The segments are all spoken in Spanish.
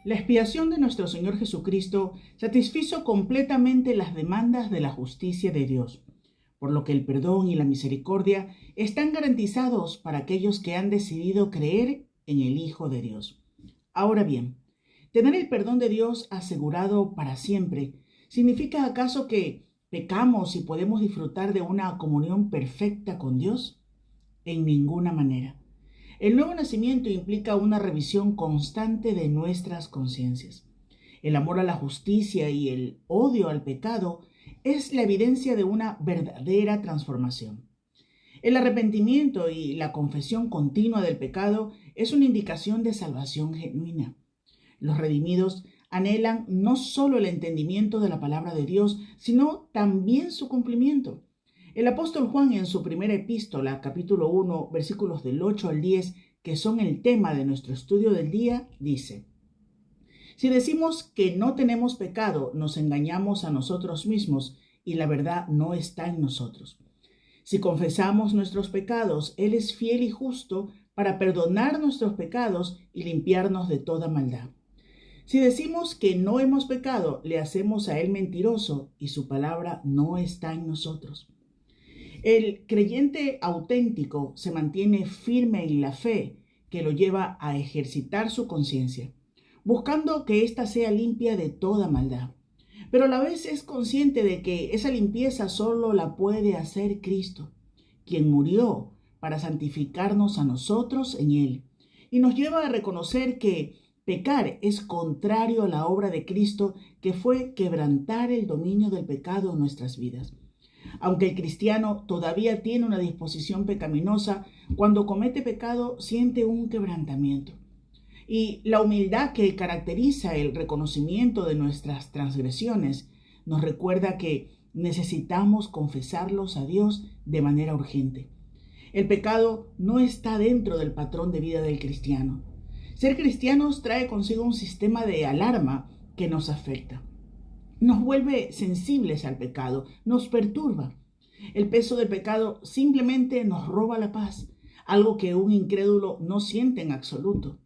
La expiación de nuestro Señor Jesucristo satisfizo completamente las demandas de la justicia de Dios, por lo que el perdón y la misericordia están garantizados para aquellos que han decidido creer en el Hijo de Dios. Ahora bien, ¿tener el perdón de Dios asegurado para siempre significa acaso que pecamos y podemos disfrutar de una comunión perfecta con Dios? En ninguna manera. El nuevo nacimiento implica una revisión constante de nuestras conciencias. El amor a la justicia y el odio al pecado es la evidencia de una verdadera transformación. El arrepentimiento y la confesión continua del pecado es una indicación de salvación genuina. Los redimidos anhelan no solo el entendimiento de la palabra de Dios, sino también su cumplimiento. El apóstol Juan en su primera epístola, capítulo 1, versículos del 8 al 10, que son el tema de nuestro estudio del día, dice: si decimos que no tenemos pecado, nos engañamos a nosotros mismos y la verdad no está en nosotros. Si confesamos nuestros pecados, Él es fiel y justo para perdonar nuestros pecados y limpiarnos de toda maldad. Si decimos que no hemos pecado, le hacemos a Él mentiroso y su palabra no está en nosotros. El creyente auténtico se mantiene firme en la fe que lo lleva a ejercitar su conciencia, buscando que ésta sea limpia de toda maldad. Pero a la vez es consciente de que esa limpieza solo la puede hacer Cristo, quien murió para santificarnos a nosotros en Él, y nos lleva a reconocer que pecar es contrario a la obra de Cristo, que fue quebrantar el dominio del pecado en nuestras vidas. Aunque el cristiano todavía tiene una disposición pecaminosa, cuando comete pecado siente un quebrantamiento. Y la humildad que caracteriza el reconocimiento de nuestras transgresiones nos recuerda que necesitamos confesarlos a Dios de manera urgente. El pecado no está dentro del patrón de vida del cristiano. Ser cristianos trae consigo un sistema de alarma que nos afecta. Nos vuelve sensibles al pecado, nos perturba. El peso del pecado simplemente nos roba la paz, algo que un incrédulo no siente en absoluto.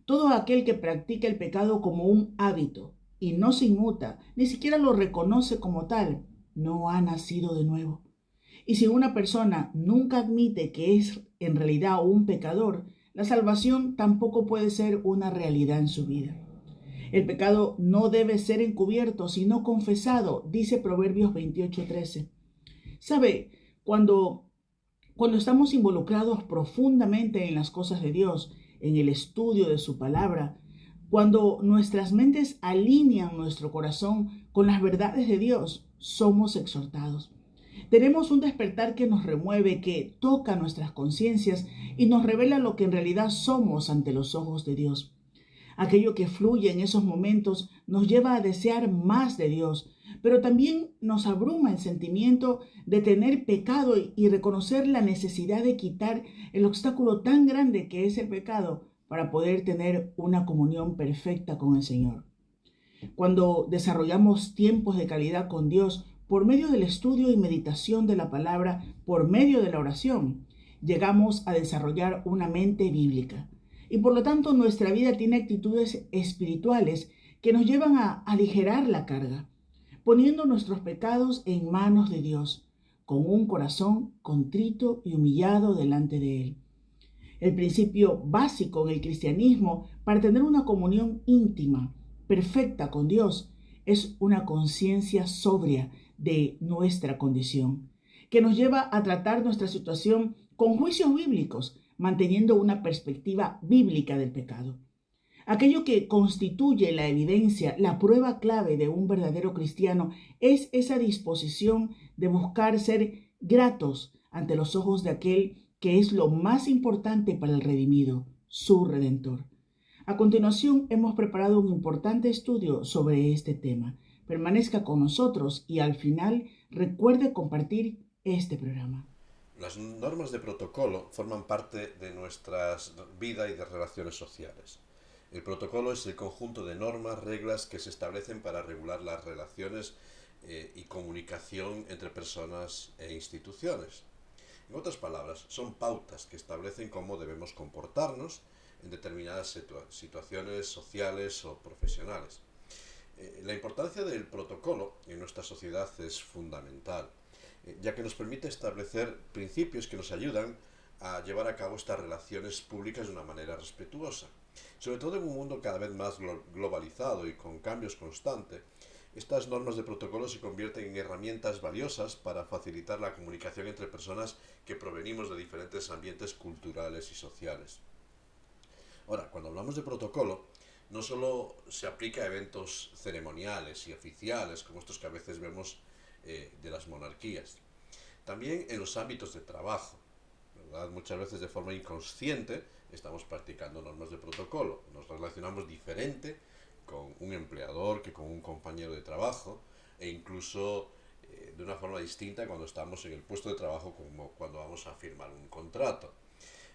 Todo aquel que practica el pecado como un hábito y no se inmuta, ni siquiera lo reconoce como tal, no ha nacido de nuevo. Y si una persona nunca admite que es en realidad un pecador, la salvación tampoco puede ser una realidad en su vida. El pecado no debe ser encubierto, sino confesado, dice Proverbios 28:13. ¿Sabe? Cuando estamos involucrados profundamente en las cosas de Dios, en el estudio de su palabra, cuando nuestras mentes alinean nuestro corazón con las verdades de Dios, somos exhortados. Tenemos un despertar que nos remueve, que toca nuestras conciencias y nos revela lo que en realidad somos ante los ojos de Dios. Aquello que fluye en esos momentos nos lleva a desear más de Dios, pero también nos abruma el sentimiento de tener pecado y reconocer la necesidad de quitar el obstáculo tan grande que es el pecado para poder tener una comunión perfecta con el Señor. Cuando desarrollamos tiempos de calidad con Dios por medio del estudio y meditación de la palabra, por medio de la oración, llegamos a desarrollar una mente bíblica. Y por lo tanto nuestra vida tiene actitudes espirituales que nos llevan a aligerar la carga, poniendo nuestros pecados en manos de Dios, con un corazón contrito y humillado delante de Él. El principio básico en el cristianismo para tener una comunión íntima, perfecta con Dios, es una conciencia sobria de nuestra condición, que nos lleva a tratar nuestra situación con juicios bíblicos, manteniendo una perspectiva bíblica del pecado. Aquello que constituye la evidencia, la prueba clave de un verdadero cristiano es esa disposición de buscar ser gratos ante los ojos de aquel que es lo más importante para el redimido, su Redentor. A continuación, hemos preparado un importante estudio sobre este tema. Permanezca con nosotros y al final recuerde compartir este programa. Las normas de protocolo forman parte de nuestra vida y de relaciones sociales. El protocolo es el conjunto de normas, reglas que se establecen para regular las relaciones y comunicación entre personas e instituciones. En otras palabras, son pautas que establecen cómo debemos comportarnos en determinadas situaciones sociales o profesionales. La importancia del protocolo en nuestra sociedad es fundamental, ya que nos permite establecer principios que nos ayudan a llevar a cabo estas relaciones públicas de una manera respetuosa. Sobre todo en un mundo cada vez más globalizado y con cambios constantes, estas normas de protocolo se convierten en herramientas valiosas para facilitar la comunicación entre personas que provenimos de diferentes ambientes culturales y sociales. Ahora, cuando hablamos de protocolo, no solo se aplica a eventos ceremoniales y oficiales, como estos que a veces vemos de las monarquías, también en los ámbitos de trabajo, ¿verdad? Muchas veces de forma inconsciente estamos practicando normas de protocolo. Nos relacionamos diferente con un empleador que con un compañero de trabajo e incluso de una forma distinta cuando estamos en el puesto de trabajo como cuando vamos a firmar un contrato.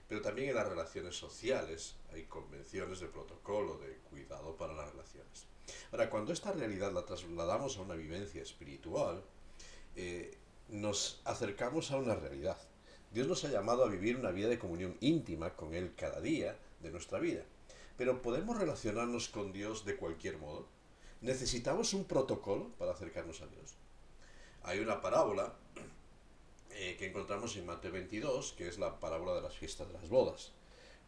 Pero también en las relaciones sociales hay convenciones de protocolo, de cuidado para las relaciones. Ahora, cuando esta realidad la trasladamos a una vivencia espiritual, nos acercamos a una realidad. Dios nos ha llamado a vivir una vida de comunión íntima con Él cada día de nuestra vida. Pero ¿podemos relacionarnos con Dios de cualquier modo? ¿Necesitamos un protocolo para acercarnos a Dios? Hay una parábola que encontramos en Mateo 22, que es la parábola de las fiestas de las bodas.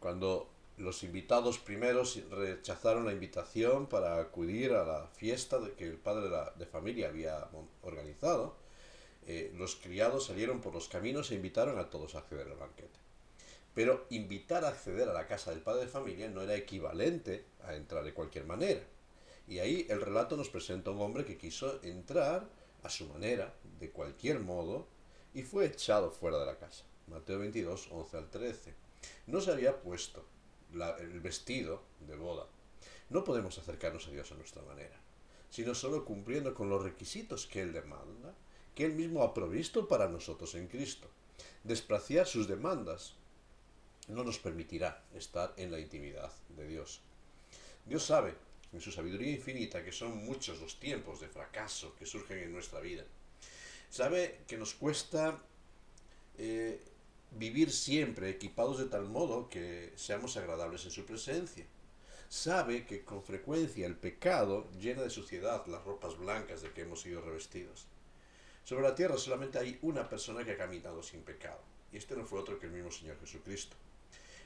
Cuando los invitados primeros rechazaron la invitación para acudir a la fiesta que el padre de familia había organizado, los criados salieron por los caminos e invitaron a todos a acceder al banquete. Pero invitar a acceder a la casa del padre de familia no era equivalente a entrar de cualquier manera. Y ahí el relato nos presenta a un hombre que quiso entrar a su manera, de cualquier modo, y fue echado fuera de la casa. Mateo 22, 11 al 13. No se había puesto el vestido de boda. No podemos acercarnos a Dios a nuestra manera, sino solo cumpliendo con los requisitos que Él demanda, que Él mismo ha provisto para nosotros en Cristo. Despreciar sus demandas no nos permitirá estar en la intimidad de Dios. Dios sabe, en su sabiduría infinita, que son muchos los tiempos de fracaso que surgen en nuestra vida. Sabe que nos cuesta vivir siempre equipados de tal modo que seamos agradables en su presencia. Sabe que con frecuencia el pecado llena de suciedad las ropas blancas de que hemos sido revestidos. Sobre la tierra solamente hay una persona que ha caminado sin pecado, y este no fue otro que el mismo Señor Jesucristo.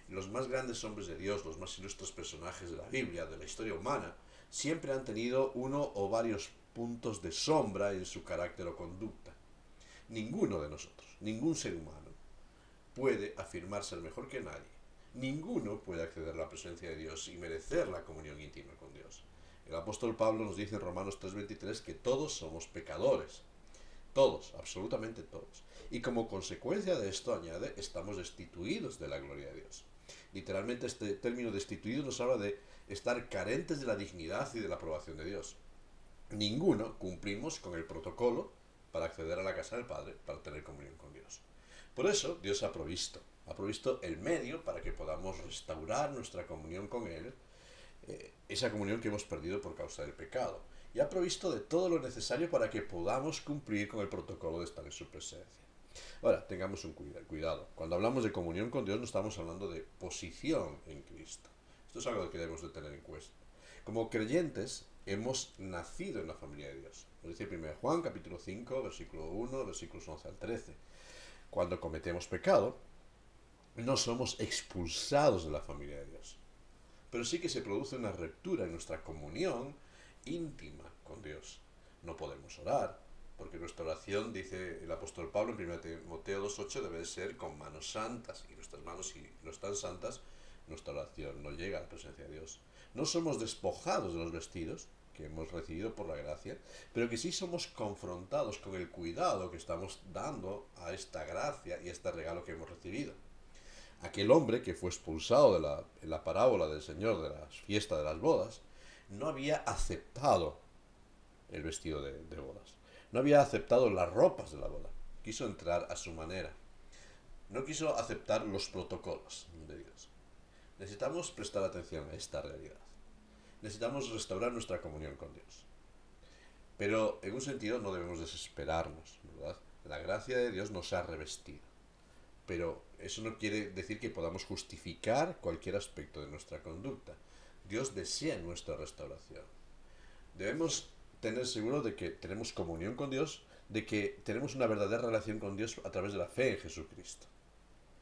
Los más grandes hombres de Dios, los más ilustres personajes de la Biblia, de la historia humana, siempre han tenido uno o varios puntos de sombra en su carácter o conducta. Ninguno de nosotros, ningún ser humano, puede afirmar ser mejor que nadie. Ninguno puede acceder a la presencia de Dios y merecer la comunión íntima con Dios. El apóstol Pablo nos dice en Romanos 3:23 que todos somos pecadores. Todos, absolutamente todos. Y como consecuencia de esto, añade, estamos destituidos de la gloria de Dios. Literalmente este término destituido nos habla de estar carentes de la dignidad y de la aprobación de Dios. Ninguno cumplimos con el protocolo para acceder a la casa del Padre, para tener comunión con Dios. Por eso Dios ha provisto el medio para que podamos restaurar nuestra comunión con Él, esa comunión que hemos perdido por causa del pecado. Y ha provisto de todo lo necesario para que podamos cumplir con el protocolo de estar en su presencia. Ahora, tengamos un cuidado. Cuando hablamos de comunión con Dios no estamos hablando de posición en Cristo. Esto es algo que debemos de tener en cuenta. Como creyentes, hemos nacido en la familia de Dios. Lo dice 1 Juan, capítulo 5, versículo 1, versículos 11 al 13. Cuando cometemos pecado, no somos expulsados de la familia de Dios. Pero sí que se produce una ruptura en nuestra comunión íntima con Dios. No podemos orar, porque nuestra oración, dice el apóstol Pablo en 1 Timoteo 2:8, debe ser con manos santas, y nuestras manos, si no están santas, nuestra oración no llega a la presencia de Dios. No somos despojados de los vestidos que hemos recibido por la gracia, pero que sí somos confrontados con el cuidado que estamos dando a esta gracia y a este regalo que hemos recibido. Aquel hombre que fue expulsado en la parábola del Señor de la fiesta de las bodas, no había aceptado el vestido de bodas. No había aceptado las ropas de la boda. Quiso entrar a su manera. no quiso aceptar los protocolos de Dios. Necesitamos prestar atención a esta realidad. Necesitamos restaurar nuestra comunión con Dios. Pero en un sentido no debemos desesperarnos, ¿verdad? La gracia de Dios nos ha revestido. Pero eso no quiere decir que podamos justificar cualquier aspecto de nuestra conducta. Dios desea nuestra restauración. Debemos tener seguro de que tenemos comunión con Dios, de que tenemos una verdadera relación con Dios a través de la fe en Jesucristo.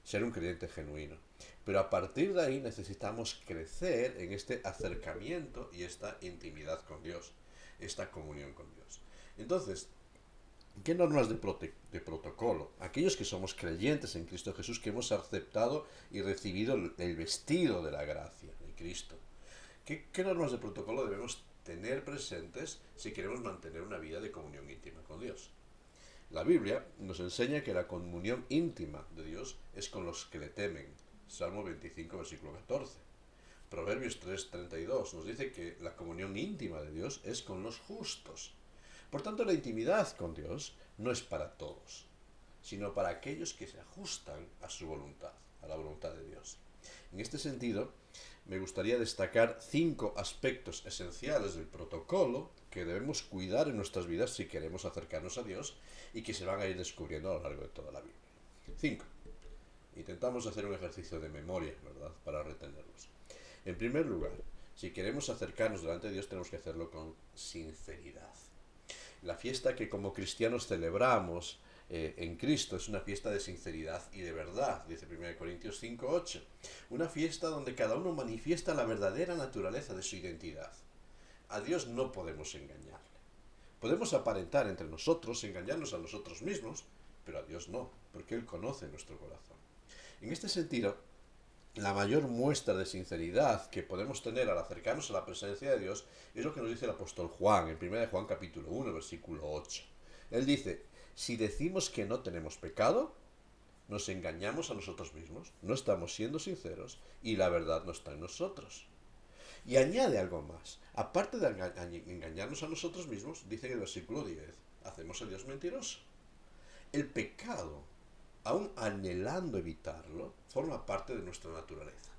Ser un creyente genuino. Pero a partir de ahí necesitamos crecer en este acercamiento y esta intimidad con Dios, esta comunión con Dios. Entonces, ¿qué normas de protocolo? Aquellos que somos creyentes en Cristo Jesús, que hemos aceptado y recibido el vestido de la gracia de Cristo. ¿Qué normas de protocolo debemos tener presentes si queremos mantener una vida de comunión íntima con Dios? La Biblia nos enseña que la comunión íntima de Dios es con los que le temen. Salmo 25, versículo 14. Proverbios 3:32 nos dice que la comunión íntima de Dios es con los justos. Por tanto, la intimidad con Dios no es para todos, sino para aquellos que se ajustan a su voluntad, a la voluntad de Dios. En este sentido, me gustaría destacar 5 aspectos esenciales del protocolo que debemos cuidar en nuestras vidas si queremos acercarnos a Dios y que se van a ir descubriendo a lo largo de toda la Biblia. 5. Intentamos hacer un ejercicio de memoria, ¿verdad?, para retenerlos. En primer lugar, si queremos acercarnos delante de Dios, tenemos que hacerlo con sinceridad. La fiesta que como cristianos celebramos en Cristo es una fiesta de sinceridad y de verdad, dice 1 Corintios 5:8. Una fiesta donde cada uno manifiesta la verdadera naturaleza de su identidad. A Dios no podemos engañarle. Podemos aparentar entre nosotros, engañarnos a nosotros mismos, pero a Dios no, porque Él conoce nuestro corazón. En este sentido, la mayor muestra de sinceridad que podemos tener al acercarnos a la presencia de Dios es lo que nos dice el apóstol Juan, en 1 Juan capítulo 1, versículo 8. Él dice, si decimos que no tenemos pecado, nos engañamos a nosotros mismos, no estamos siendo sinceros y la verdad no está en nosotros. Y añade algo más, aparte de engañarnos a nosotros mismos, dice en el versículo 10, hacemos a Dios mentiroso. El pecado, aun anhelando evitarlo, forma parte de nuestra naturaleza.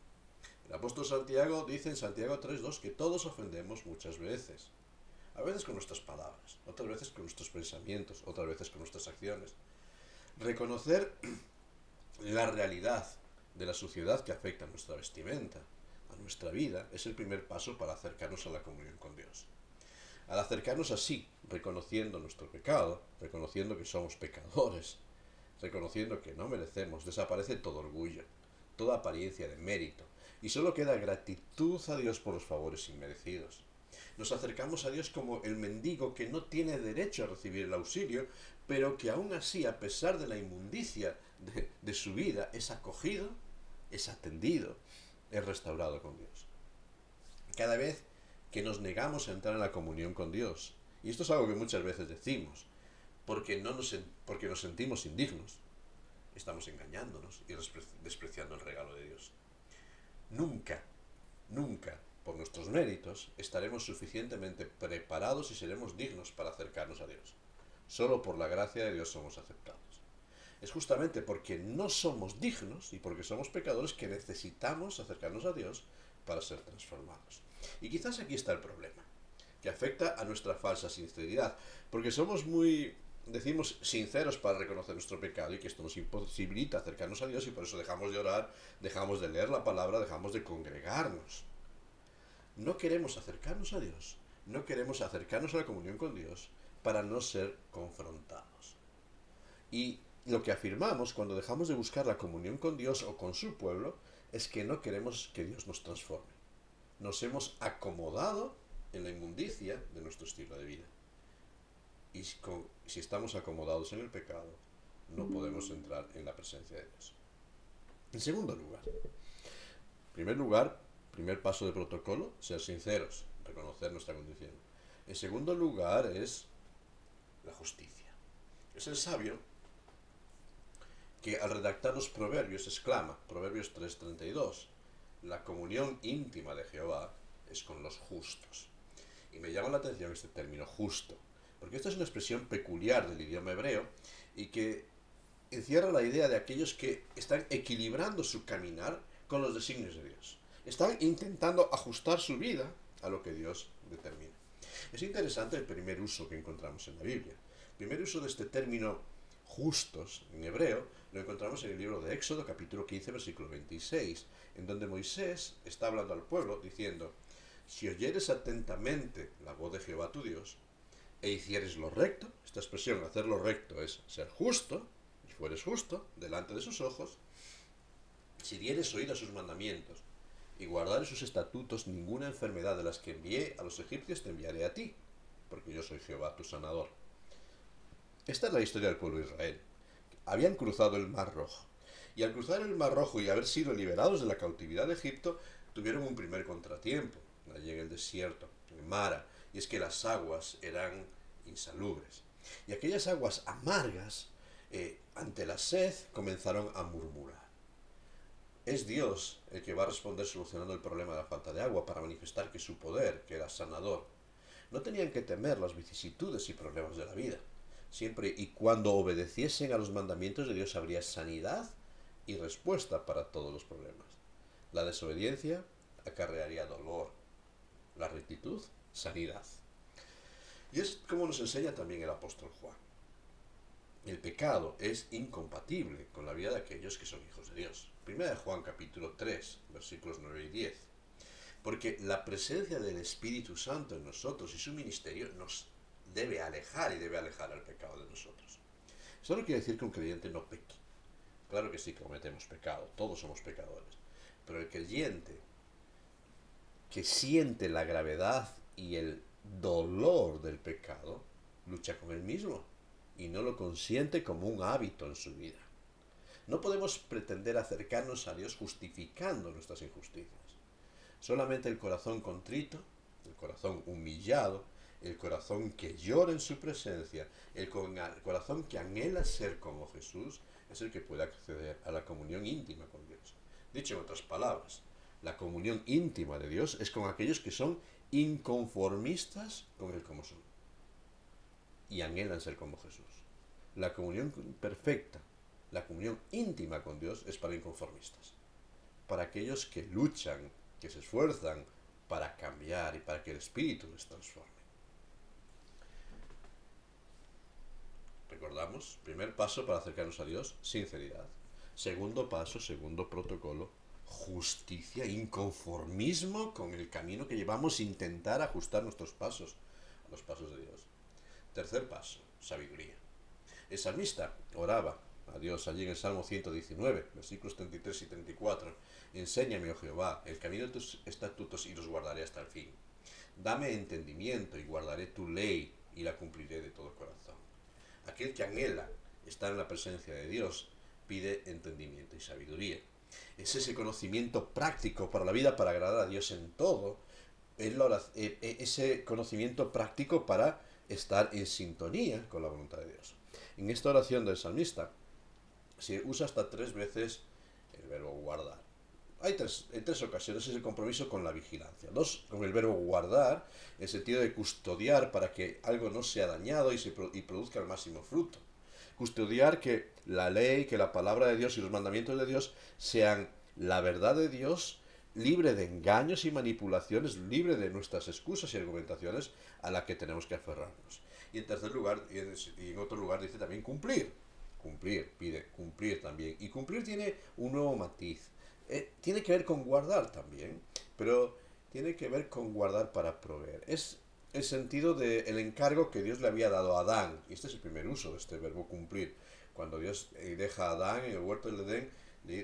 El apóstol Santiago dice en Santiago 3:2 que todos ofendemos muchas veces. A veces con nuestras palabras, otras veces con nuestros pensamientos, otras veces con nuestras acciones. Reconocer la realidad de la suciedad que afecta a nuestra vestimenta, a nuestra vida, es el primer paso para acercarnos a la comunión con Dios. Al acercarnos así, reconociendo nuestro pecado, reconociendo que somos pecadores, reconociendo que no merecemos, desaparece todo orgullo, toda apariencia de mérito, y solo queda gratitud a Dios por los favores inmerecidos. Nos acercamos a Dios como el mendigo que no tiene derecho a recibir el auxilio, pero que aún así, a pesar de la inmundicia de su vida, es acogido, es atendido, es restaurado con Dios. Cada vez que nos negamos a entrar en la comunión con Dios, y esto es algo que muchas veces decimos, porque nos sentimos indignos, estamos engañándonos y despreciando el regalo de Dios. Nunca, por nuestros méritos, estaremos suficientemente preparados y seremos dignos para acercarnos a Dios. Solo por la gracia de Dios somos aceptados. Es justamente porque no somos dignos y porque somos pecadores que necesitamos acercarnos a Dios para ser transformados. Y quizás aquí está el problema, que afecta a nuestra falsa sinceridad, porque somos decimos sinceros para reconocer nuestro pecado y que esto nos imposibilita acercarnos a Dios y por eso dejamos de orar, dejamos de leer la palabra, dejamos de congregarnos. No queremos acercarnos a Dios, no queremos acercarnos a la comunión con Dios para no ser confrontados. Y lo que afirmamos cuando dejamos de buscar la comunión con Dios o con su pueblo es que no queremos que Dios nos transforme. Nos hemos acomodado en la inmundicia de nuestro estilo de vida. Y si estamos acomodados en el pecado, no podemos entrar en la presencia de Dios. En segundo lugar, primer paso de protocolo, ser sinceros, reconocer nuestra condición. En segundo lugar es la justicia. Es el sabio que al redactar los proverbios exclama, Proverbios 3:32, la comunión íntima de Jehová es con los justos. Y me llama la atención este término justo, porque esta es una expresión peculiar del idioma hebreo y que encierra la idea de aquellos que están equilibrando su caminar con los designios de Dios. Están intentando ajustar su vida a lo que Dios determina. Es interesante el primer uso que encontramos en la Biblia. El primer uso de este término justos en hebreo lo encontramos en el libro de Éxodo, capítulo 15, versículo 26, en donde Moisés está hablando al pueblo diciendo: si oyeres atentamente la voz de Jehová tu Dios, e hicieres lo recto, esta expresión, hacer lo recto, es ser justo, y fueres justo delante de sus ojos, si dieres oído a sus mandamientos, y guardares sus estatutos, ninguna enfermedad de las que envié a los egipcios te enviaré a ti, porque yo soy Jehová tu sanador. Esta es la historia del pueblo de Israel. Habían cruzado el Mar Rojo, y al cruzar el Mar Rojo y haber sido liberados de la cautividad de Egipto, tuvieron un primer contratiempo, allí en el desierto, en Mara, y es que las aguas eran insalubres. Y aquellas aguas amargas, ante la sed, comenzaron a murmurar. Es Dios el que va a responder solucionando el problema de la falta de agua para manifestar que su poder, que era sanador. No tenían que temer las vicisitudes y problemas de la vida. Siempre y cuando obedeciesen a los mandamientos de Dios habría sanidad y respuesta para todos los problemas. La desobediencia acarrearía dolor. La rectitud, sanidad. Y es como nos enseña también el apóstol Juan. El pecado es incompatible con la vida de aquellos que son hijos de Dios. Primera de Juan capítulo 3, versículos 9 y 10. Porque la presencia del Espíritu Santo en nosotros y su ministerio nos debe alejar y debe alejar al pecado de nosotros. Eso no quiere decir que un creyente no peque. Claro que sí, cometemos pecado, todos somos pecadores. Pero el creyente que siente la gravedad y el dolor del pecado, lucha con él mismo y no lo consiente como un hábito en su vida. No podemos pretender acercarnos a Dios justificando nuestras injusticias. Solamente el corazón contrito, el corazón humillado, el corazón que llora en su presencia, el corazón que anhela ser como Jesús, es el que puede acceder a la comunión íntima con Dios. Dicho en otras palabras, la comunión íntima de Dios es con aquellos que son inconformistas con Él como son y anhelan ser como Jesús. La comunión perfecta, la comunión íntima con Dios es para inconformistas, para aquellos que luchan, que se esfuerzan para cambiar y para que el Espíritu les transforme. Recordamos, primer paso para acercarnos a Dios, sinceridad. Segundo paso, segundo protocolo, justicia, inconformismo con el camino que llevamos, intentar ajustar nuestros pasos a los pasos de Dios. Tercer paso, sabiduría. El salmista oraba a Dios allí en el Salmo 119, versículos 33 y 34. Enséñame, oh Jehová, el camino de tus estatutos y los guardaré hasta el fin. Dame entendimiento y guardaré tu ley y la cumpliré de todo corazón. Aquel que anhela estar en la presencia de Dios pide entendimiento y sabiduría. Es ese conocimiento práctico para la vida, para agradar a Dios en todo. Es ese conocimiento práctico para estar en sintonía con la voluntad de Dios. En esta oración del salmista se usa hasta 3 veces el verbo guardar. Hay tres ocasiones ese compromiso con la vigilancia. 2 con el verbo guardar, en el sentido de custodiar para que algo no sea dañado y produzca el máximo fruto. Custodiar que la ley, que la palabra de Dios y los mandamientos de Dios sean la verdad de Dios, libre de engaños y manipulaciones, libre de nuestras excusas y argumentaciones a la que tenemos que aferrarnos. Y en tercer lugar, y en otro lugar dice también cumplir. Pide cumplir también. Y cumplir tiene un nuevo matiz. Tiene que ver con guardar también, pero tiene que ver con guardar para proveer. Es el sentido del encargo que Dios le había dado a Adán. Y este es el primer uso de este verbo cumplir. Cuando Dios deja a Adán en el huerto del Edén,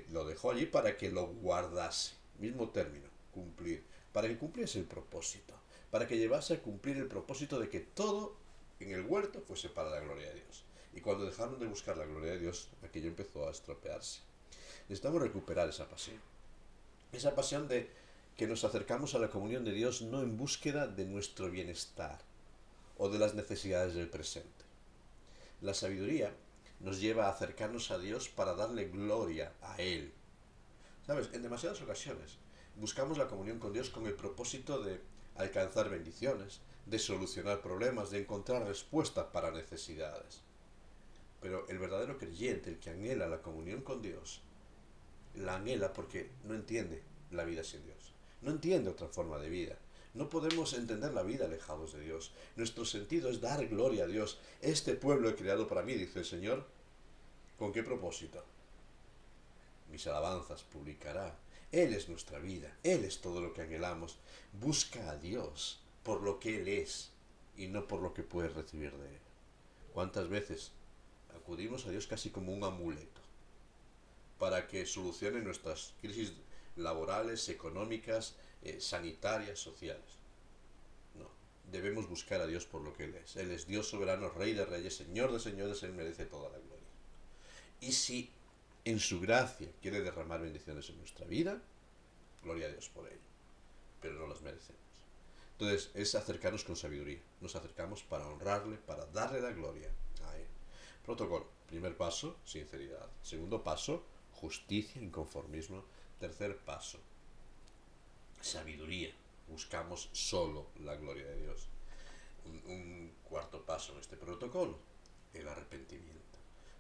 lo dejó allí para que lo guardase. Mismo término, cumplir. Para que cumpliese el propósito. Para que llevase a cumplir el propósito de que todo en el huerto fuese para la gloria de Dios. Y cuando dejaron de buscar la gloria de Dios, aquello empezó a estropearse. Necesitamos recuperar esa pasión de que nos acercamos a la comunión de Dios no en búsqueda de nuestro bienestar o de las necesidades del presente. La sabiduría nos lleva a acercarnos a Dios para darle gloria a Él. ¿Sabes? En demasiadas ocasiones buscamos la comunión con Dios con el propósito de alcanzar bendiciones, de solucionar problemas, de encontrar respuestas para necesidades. Pero el verdadero creyente, el que anhela la comunión con Dios, la anhela porque no entiende la vida sin Dios. No entiende otra forma de vida. No podemos entender la vida alejados de Dios. Nuestro sentido es dar gloria a Dios. Este pueblo he creado para mí, dice el Señor. ¿Con qué propósito? Mis alabanzas publicará. Él es nuestra vida. Él es todo lo que anhelamos. Busca a Dios por lo que Él es y no por lo que puedes recibir de Él. ¿Cuántas veces acudimos a Dios casi como un amuleto para que solucione nuestras crisis laborales, económicas, sanitarias, sociales? No, debemos buscar a Dios por lo que Él es. Él es Dios soberano, Rey de reyes, Señor de señores, Él merece toda la gloria. Y si en su gracia quiere derramar bendiciones en nuestra vida, gloria a Dios por ello, pero no las merecemos. Entonces es acercarnos con sabiduría. Nos acercamos para honrarle, para darle la gloria a Él. Protocolo. Primer paso, sinceridad. Segundo paso, justicia, inconformismo. Tercer paso, sabiduría. Buscamos solo la gloria de Dios. Un cuarto paso en este protocolo, el arrepentimiento.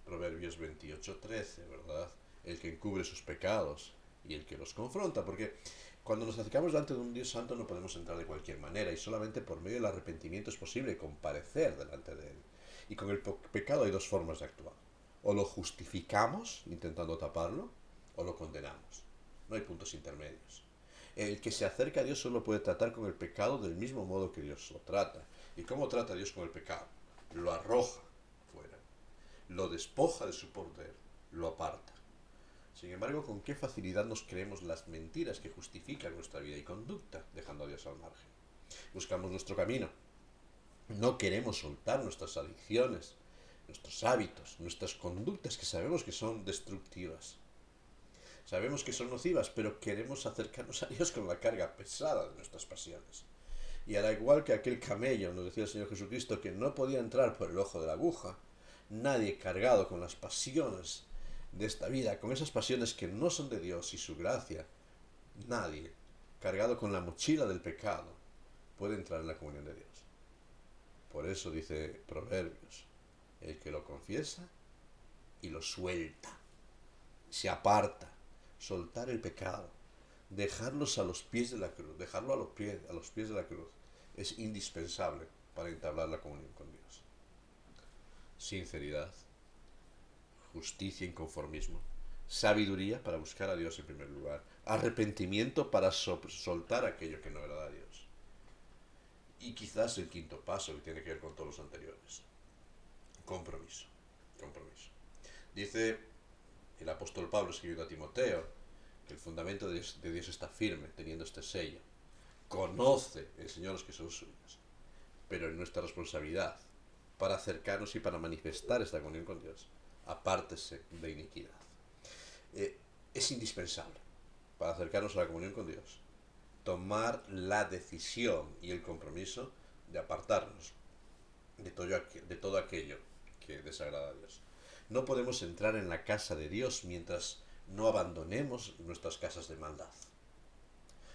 Proverbios 28:13, ¿verdad? El que encubre sus pecados y el que los confronta, porque cuando nos acercamos delante de un Dios santo no podemos entrar de cualquier manera y solamente por medio del arrepentimiento es posible comparecer delante de Él. Y con el pecado hay dos formas de actuar. O lo justificamos intentando taparlo, o lo condenamos. No hay puntos intermedios. El que se acerca a Dios solo puede tratar con el pecado del mismo modo que Dios lo trata. ¿Y cómo trata Dios con el pecado? Lo arroja fuera, lo despoja de su poder, lo aparta. Sin embargo, con qué facilidad nos creemos las mentiras que justifican nuestra vida y conducta, dejando a Dios al margen. Buscamos nuestro camino. No queremos soltar nuestras adicciones, nuestros hábitos, nuestras conductas que sabemos que son destructivas. Sabemos que son nocivas, pero queremos acercarnos a Dios con la carga pesada de nuestras pasiones. Y al igual que aquel camello, nos decía el Señor Jesucristo, que no podía entrar por el ojo de la aguja, nadie cargado con las pasiones de esta vida, con esas pasiones que no son de Dios y su gracia, nadie cargado con la mochila del pecado puede entrar en la comunión de Dios. Por eso dice Proverbios, el que lo confiesa y lo suelta, se aparta, soltar el pecado, dejarlos a los pies de la cruz, dejarlo a los pies de la cruz, es indispensable para entablar la comunión con Dios. Sinceridad, justicia, inconformismo, sabiduría para buscar a Dios en primer lugar, arrepentimiento para soltar aquello que no agrada a Dios. Y quizás el quinto paso que tiene que ver con todos los anteriores, compromiso. Dice el apóstol Pablo escribiendo a Timoteo que el fundamento de Dios está firme, teniendo este sello. Conoce el Señor los que son suyos, pero en nuestra responsabilidad para acercarnos y para manifestar esta comunión con Dios, apártese de iniquidad. Es indispensable para acercarnos a la comunión con Dios tomar la decisión y el compromiso de apartarnos de todo aquello que desagrada a Dios. No podemos entrar en la casa de Dios mientras no abandonemos nuestras casas de maldad.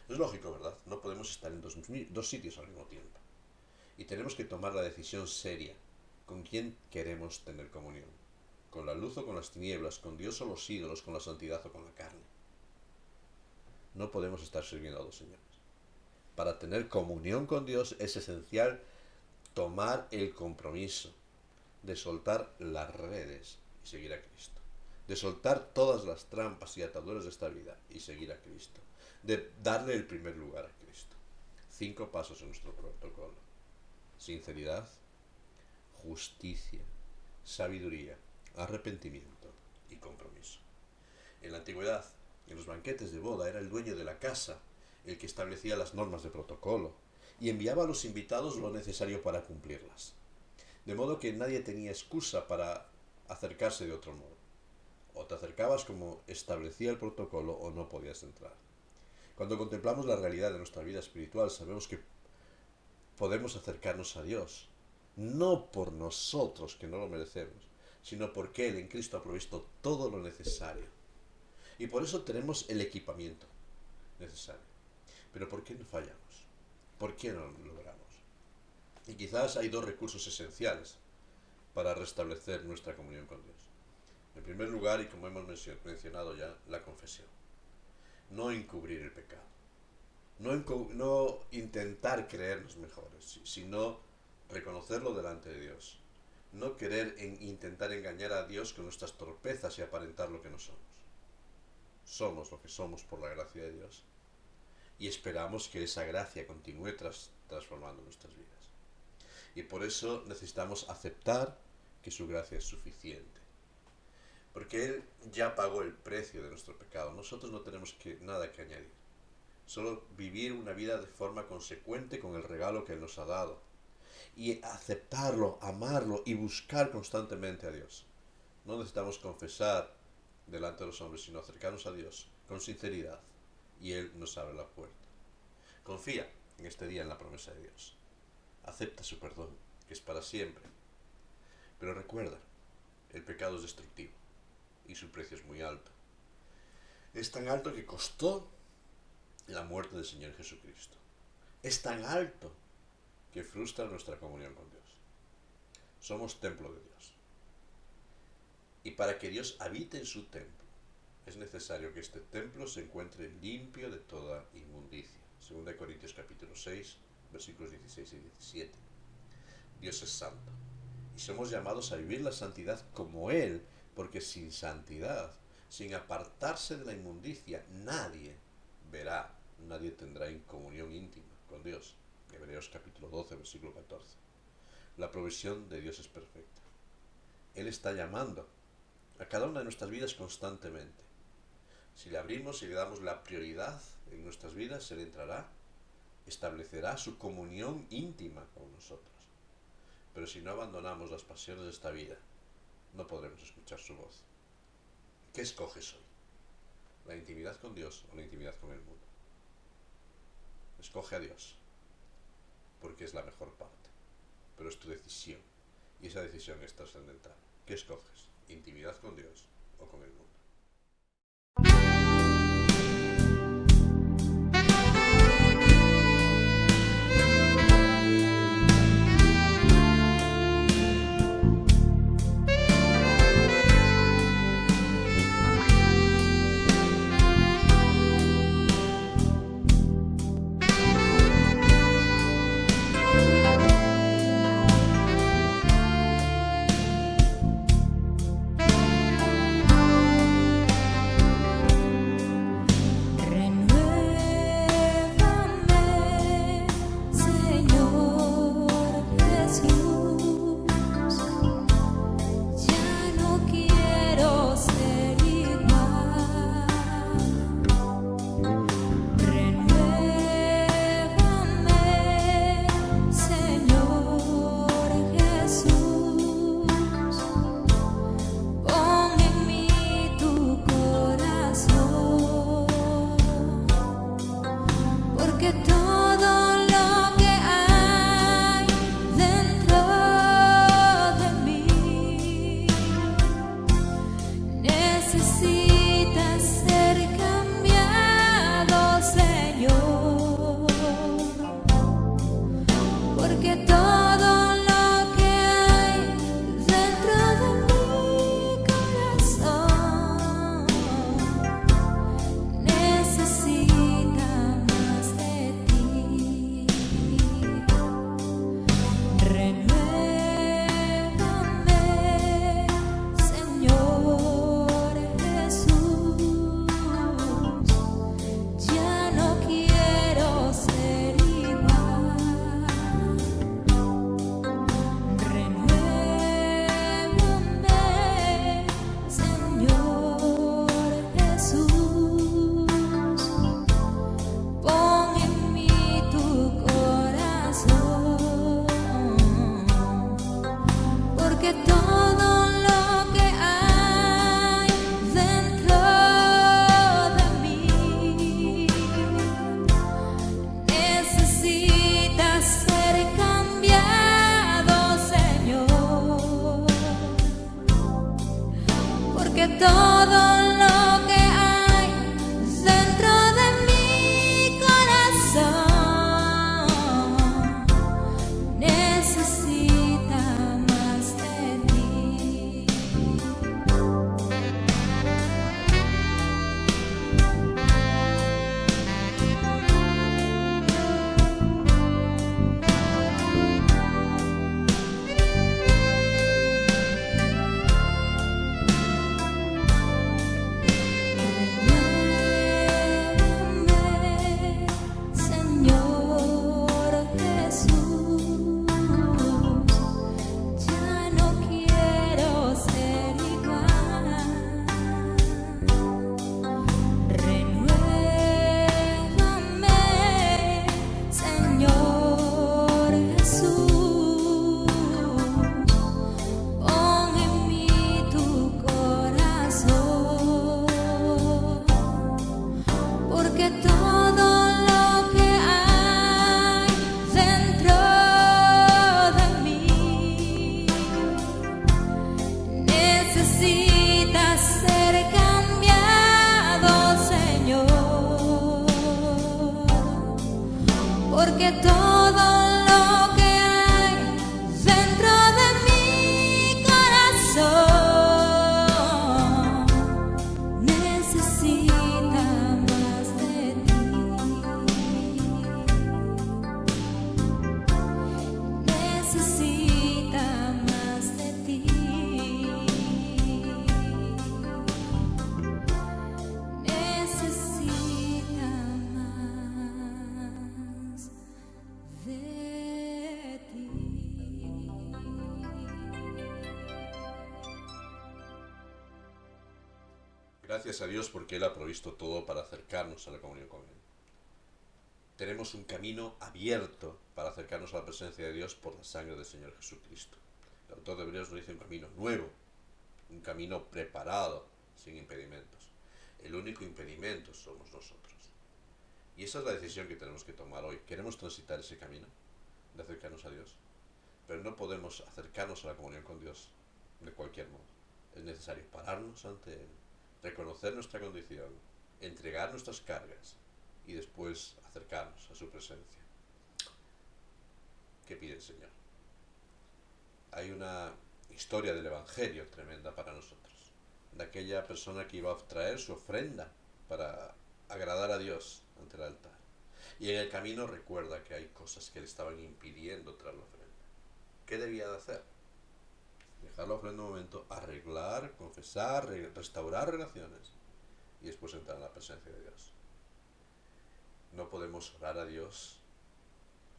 Es lógico, ¿verdad? No podemos estar en dos sitios al mismo tiempo. Y tenemos que tomar la decisión seria. ¿Con quién queremos tener comunión? ¿Con la luz o con las tinieblas? ¿Con Dios o los ídolos? ¿Con la santidad o con la carne? No podemos estar sirviendo a dos señores. Para tener comunión con Dios es esencial tomar el compromiso de soltar las redes y seguir a Cristo. De soltar todas las trampas y ataduras de esta vida y seguir a Cristo. De darle el primer lugar a Cristo. 5 pasos en nuestro protocolo: sinceridad, justicia, sabiduría, arrepentimiento y compromiso. En la antigüedad, en los banquetes de boda, era el dueño de la casa el que establecía las normas de protocolo y enviaba a los invitados lo necesario para cumplirlas. De modo que nadie tenía excusa para acercarse de otro modo. O te acercabas como establecía el protocolo o no podías entrar. Cuando contemplamos la realidad de nuestra vida espiritual, sabemos que podemos acercarnos a Dios, no por nosotros, que no lo merecemos, sino porque Él en Cristo ha provisto todo lo necesario. Y por eso tenemos el equipamiento necesario. Pero ¿por qué no fallamos? ¿Por qué no lo logramos? Y quizás hay 2 recursos esenciales para restablecer nuestra comunión con Dios. En primer lugar, y como hemos mencionado ya, la confesión. No encubrir el pecado. No intentar creernos mejores, sino reconocerlo delante de Dios. No querer intentar engañar a Dios con nuestras torpezas y aparentar lo que no somos. Somos lo que somos por la gracia de Dios. Y esperamos que esa gracia continúe transformando nuestras vidas. Y por eso necesitamos aceptar que su gracia es suficiente. Porque Él ya pagó el precio de nuestro pecado. Nosotros no tenemos nada que añadir. Solo vivir una vida de forma consecuente con el regalo que Él nos ha dado. Y aceptarlo, amarlo y buscar constantemente a Dios. No necesitamos confesar delante de los hombres, sino acercarnos a Dios con sinceridad. Y Él nos abre la puerta. Confía en este día en la promesa de Dios. Acepta su perdón, que es para siempre. Pero recuerda, el pecado es destructivo y su precio es muy alto. Es tan alto que costó la muerte del Señor Jesucristo. Es tan alto que frustra nuestra comunión con Dios. Somos templo de Dios. Y para que Dios habite en su templo, es necesario que este templo se encuentre limpio de toda inmundicia. 2 Corintios capítulo 6, versículos 16 y 17. Dios es santo. Y somos llamados a vivir la santidad como Él, porque sin santidad, sin apartarse de la inmundicia, nadie verá, nadie tendrá comunión íntima con Dios. Hebreos capítulo 12, versículo 14. La provisión de Dios es perfecta. Él está llamando a cada una de nuestras vidas constantemente. Si le abrimos y le damos la prioridad en nuestras vidas, Él entrará, establecerá su comunión íntima con nosotros. Pero si no abandonamos las pasiones de esta vida, no podremos escuchar su voz. ¿Qué escoges hoy? ¿La intimidad con Dios o la intimidad con el mundo? Escoge a Dios, porque es la mejor parte. Pero es tu decisión, y esa decisión es trascendental. ¿Qué escoges? ¿Intimidad con Dios o con el mundo? porque todo lo que hay dentro de mi corazón necesita más de ti. Necesita más de ti. Necesita más de ti. Gracias a Dios porque Él ha provisto todo para acercarnos a la comunión con Él. Tenemos un camino abierto para acercarnos a la presencia de Dios por la sangre del Señor Jesucristo. El autor de Hebreos nos dice un camino nuevo, un camino preparado, sin impedimentos. El único impedimento somos nosotros. Y esa es la decisión que tenemos que tomar hoy. Queremos transitar ese camino de acercarnos a Dios, pero no podemos acercarnos a la comunión con Dios de cualquier modo. Es necesario pararnos ante Él, reconocer nuestra condición, entregar nuestras cargas y después acercarnos a su presencia. ¿Qué pide el Señor? Hay una historia del Evangelio tremenda para nosotros, de aquella persona que iba a traer su ofrenda para agradar a Dios ante el altar. Y en el camino recuerda que hay cosas que le estaban impidiendo traer la ofrenda. ¿Qué debía de hacer? Dejar la ofrenda un momento, arreglar, confesar, restaurar relaciones y después entrar en la presencia de Dios. No podemos orar a Dios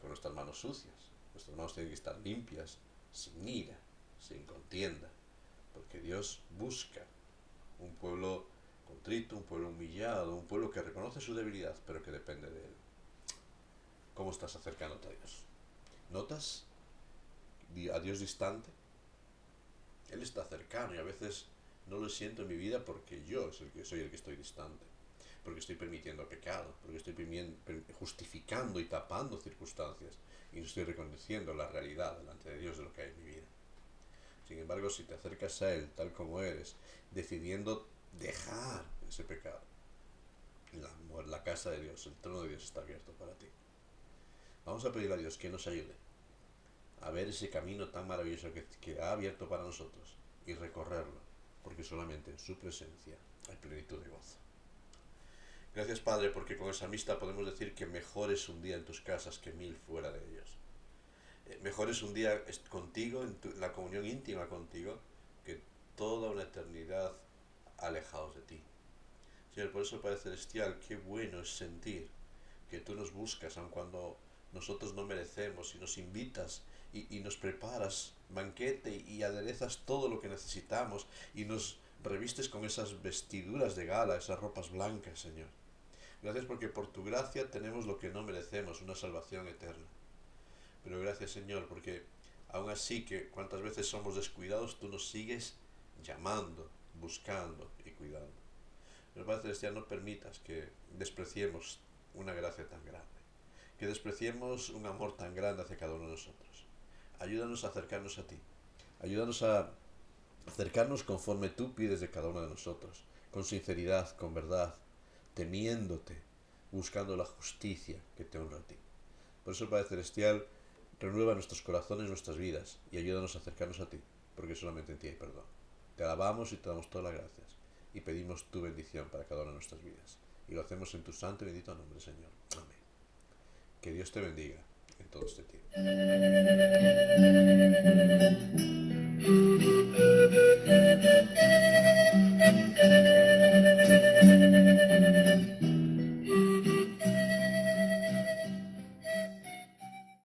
con nuestras manos sucias. Nuestras manos tienen que estar limpias, sin ira, sin contienda, porque Dios busca un pueblo contrito, un pueblo humillado, un pueblo que reconoce su debilidad, pero que depende de Él. ¿Cómo estás acercándote a Dios? ¿Notas a Dios distante? Él está cercano y a veces no lo siento en mi vida porque yo soy el que estoy distante, porque estoy permitiendo pecado, porque estoy justificando y tapando circunstancias y no estoy reconociendo la realidad delante de Dios de lo que hay en mi vida. Sin embargo, si te acercas a Él tal como eres, decidiendo dejar ese pecado, la casa de Dios, el trono de Dios está abierto para ti. Vamos a pedirle a Dios que nos ayude a ver ese camino tan maravilloso que ha abierto para nosotros y recorrerlo, porque solamente en su presencia hay plenitud de gozo. Gracias, Padre, porque con esa amistad podemos decir que mejor es un día en tus casas que 1000 fuera de ellos. Mejor es un día contigo, la comunión íntima contigo, que toda una eternidad alejados de ti. Señor, por eso, Padre Celestial, qué bueno es sentir que tú nos buscas, aun cuando nosotros no merecemos, y nos invitas y nos preparas banquete y aderezas todo lo que necesitamos y nos revistes con esas vestiduras de gala, esas ropas blancas, Señor. Gracias porque por tu gracia tenemos lo que no merecemos, una salvación eterna. Pero gracias, Señor, porque aún así que cuantas veces somos descuidados, tú nos sigues llamando, buscando y cuidando. Pero Padre Celestial, no permitas que despreciemos una gracia tan grande, que despreciemos un amor tan grande hacia cada uno de nosotros. Ayúdanos a acercarnos a ti, ayúdanos a acercarnos conforme tú pides de cada uno de nosotros, con sinceridad, con verdad, temiéndote, buscando la justicia que te honra a ti. Por eso, Padre Celestial, renueva nuestros corazones, nuestras vidas, y ayúdanos a acercarnos a ti, porque solamente en ti hay perdón. Te alabamos y te damos todas las gracias, y pedimos tu bendición para cada una de nuestras vidas. Y lo hacemos en tu santo y bendito nombre, Señor. Amén. Que Dios te bendiga en todo este tiempo.